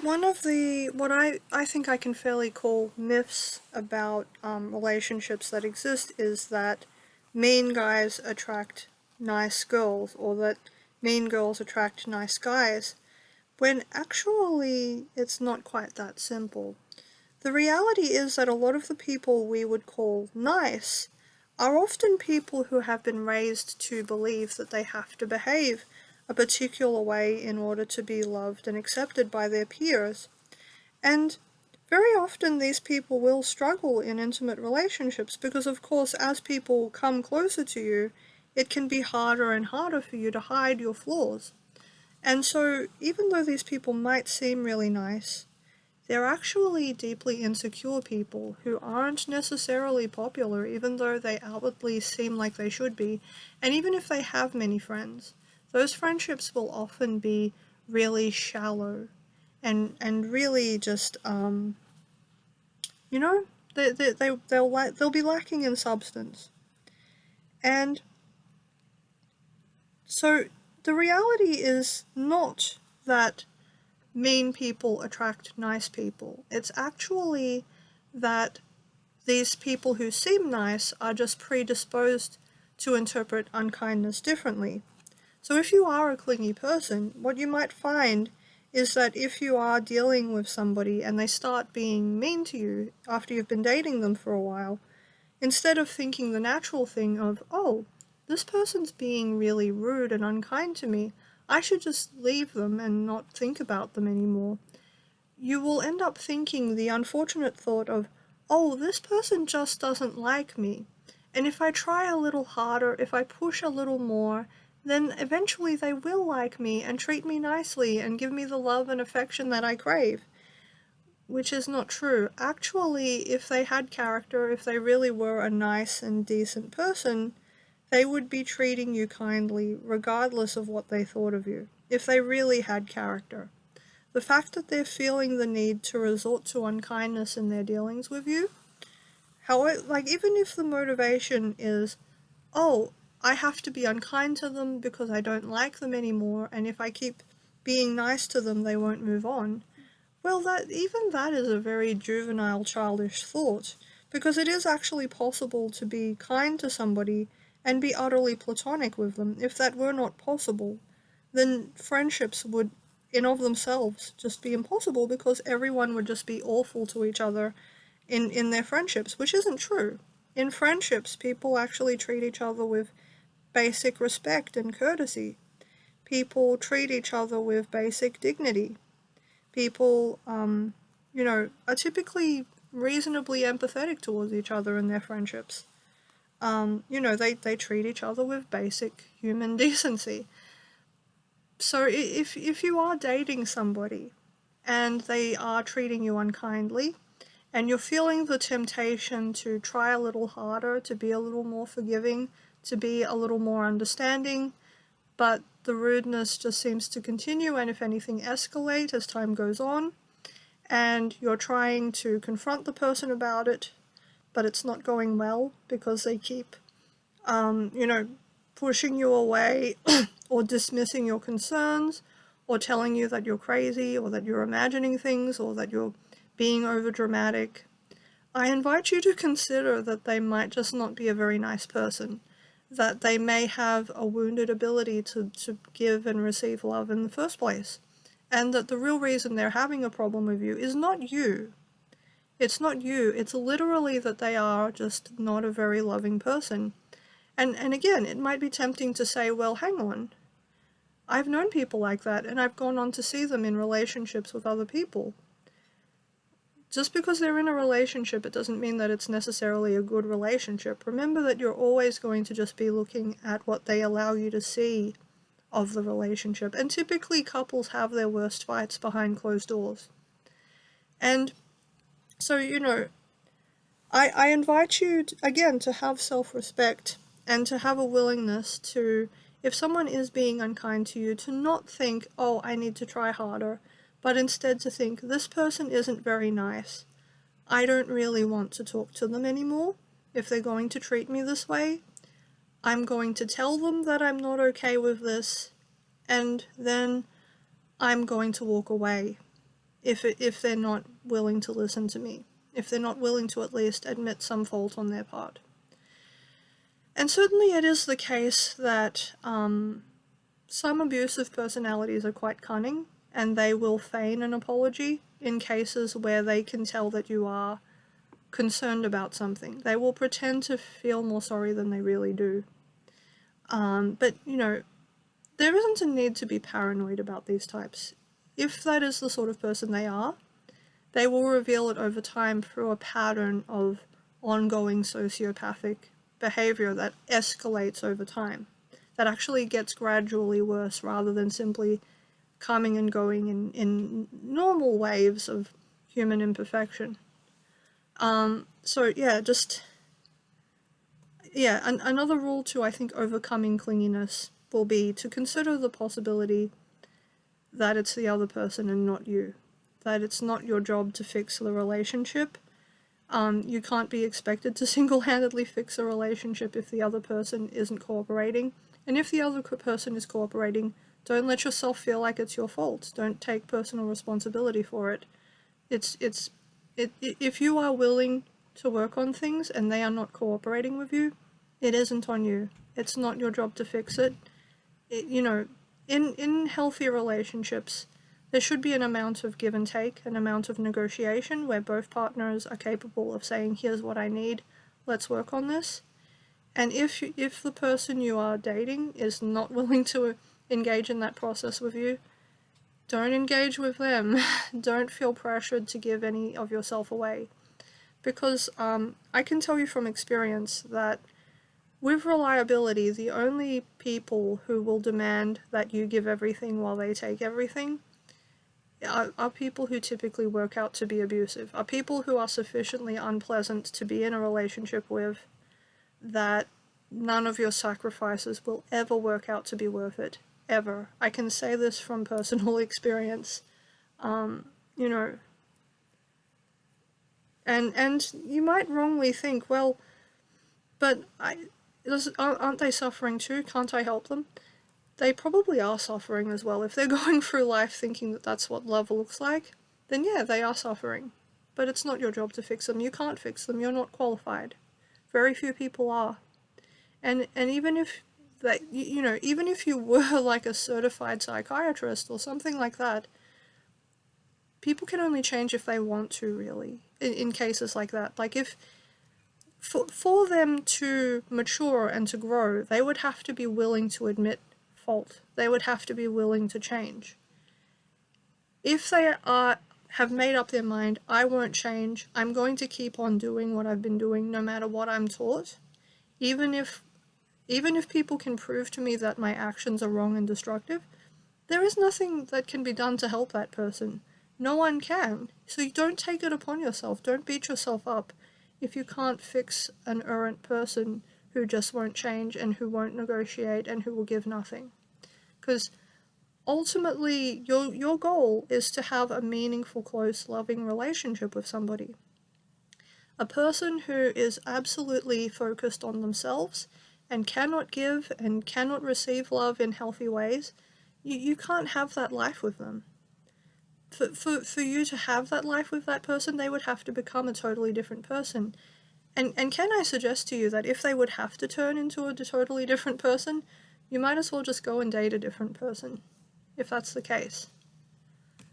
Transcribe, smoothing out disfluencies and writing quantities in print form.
One of what I think I can fairly call myths about relationships that exist is that mean guys attract nice girls, or that mean girls attract nice guys, when actually it's not quite that simple. The reality is that a lot of the people we would call nice are often people who have been raised to believe that they have to behave a particular way in order to be loved and accepted by their peers. And very often these people will struggle in intimate relationships because, of course, as people come closer to you, it can be harder and harder for you to hide your flaws. And so, even though these people might seem really nice, they're actually deeply insecure people who aren't necessarily popular, even though they outwardly seem like they should be. And even if they have many friends, those friendships will often be really shallow and really just you know they'll be lacking in substance. And so the reality is not that mean people attract nice people. It's actually that these people who seem nice are just predisposed to interpret unkindness differently. So if you are a clingy person, what you might find is that if you are dealing with somebody and they start being mean to you after you've been dating them for a while, instead of thinking the natural thing of, oh, this person's being really rude and unkind to me, I should just leave them and not think about them anymore, you will end up thinking the unfortunate thought of, oh, this person just doesn't like me. And if I try a little harder, if I push a little more, then eventually they will like me and treat me nicely and give me the love and affection that I crave. Which is not true. Actually, if they had character, if they really were a nice and decent person, they would be treating you kindly regardless of what they thought of you, if they really had character. The fact that they're feeling the need to resort to unkindness in their dealings with you, like even if the motivation is, oh, I have to be unkind to them because I don't like them anymore, and if I keep being nice to them, they won't move on. Well, that is a very juvenile, childish thought, because it is actually possible to be kind to somebody and be utterly platonic with them. If that were not possible, then friendships would, in of themselves, just be impossible because everyone would just be awful to each other in their friendships, which isn't true. In friendships, people actually treat each other with basic respect and courtesy. People treat each other with basic dignity. People, are typically reasonably empathetic towards each other in their friendships. They treat each other with basic human decency. So if you are dating somebody and they are treating you unkindly, and you're feeling the temptation to try a little harder, to be a little more forgiving, to be a little more understanding, but the rudeness just seems to continue and if anything escalate as time goes on, and you're trying to confront the person about it, but it's not going well because they keep, um, you know, pushing you away or dismissing your concerns or telling you that you're crazy or that you're imagining things or that you're being overdramatic, I invite you to consider that they might just not be a very nice person, that they may have a wounded ability to give and receive love in the first place, and that the real reason they're having a problem with you is not you. It's not you, it's literally that they are just not a very loving person. And again, it might be tempting to say, well, hang on, I've known people like that, and I've gone on to see them in relationships with other people. Just because they're in a relationship, it doesn't mean that it's necessarily a good relationship. Remember that you're always going to just be looking at what they allow you to see of the relationship. And typically, couples have their worst fights behind closed doors. And so, I invite you, again, to have self respect and to have a willingness to, if someone is being unkind to you, to not think, oh, I need to try harder, but instead to think, this person isn't very nice. I don't really want to talk to them anymore. If they're going to treat me this way, I'm going to tell them that I'm not okay with this, and then I'm going to walk away. if they're not willing to listen to me, if they're not willing to at least admit some fault on their part. And certainly it is the case that some abusive personalities are quite cunning, and they will feign an apology in cases where they can tell that you are concerned about something. They will pretend to feel more sorry than they really do. But, there isn't a need to be paranoid about these types. If that is the sort of person they are, they will reveal it over time through a pattern of ongoing sociopathic behavior that escalates over time, that actually gets gradually worse rather than simply coming and going in normal waves of human imperfection. Another rule to, I think, overcoming clinginess will be to consider the possibility that it's the other person and not you. That it's not your job to fix the relationship. You can't be expected to single-handedly fix a relationship if the other person isn't cooperating. And if the other person is cooperating, don't let yourself feel like it's your fault. Don't take personal responsibility for it. If you are willing to work on things and they are not cooperating with you, it isn't on you. It's not your job to fix it. In healthy relationships, there should be an amount of give and take, an amount of negotiation where both partners are capable of saying, here's what I need, let's work on this. And if the person you are dating is not willing to engage in that process with you, don't engage with them. Don't feel pressured to give any of yourself away. Because I can tell you from experience that with reliability, the only people who will demand that you give everything while they take everything are people who typically work out to be abusive, are people who are sufficiently unpleasant to be in a relationship with that none of your sacrifices will ever work out to be worth it. Ever. I can say this from personal experience. And you might wrongly think, well, but aren't they suffering too? Can't I help them? They probably are suffering as well. If they're going through life thinking that that's what love looks like, then yeah, they are suffering. But it's not your job to fix them. You can't fix them. You're not qualified. Very few people are. And even if even if you were like a certified psychiatrist or something like that, people can only change if they want to, really, in cases like that. Like if, for them to mature and to grow, they would have to be willing to admit fault. They would have to be willing to change. If they have made up their mind, I won't change, I'm going to keep on doing what I've been doing no matter what I'm taught, even if people can prove to me that my actions are wrong and destructive, there is nothing that can be done to help that person. No one can. So you don't take it upon yourself. Don't beat yourself up if you can't fix an errant person who just won't change and who won't negotiate and who will give nothing. Because ultimately, your goal is to have a meaningful, close, loving relationship with somebody. A person who is absolutely focused on themselves and cannot give and cannot receive love in healthy ways, you can't have that life with them. For you to have that life with that person, they would have to become a totally different person. And can I suggest to you that if they would have to turn into a totally different person, you might as well just go and date a different person, if that's the case.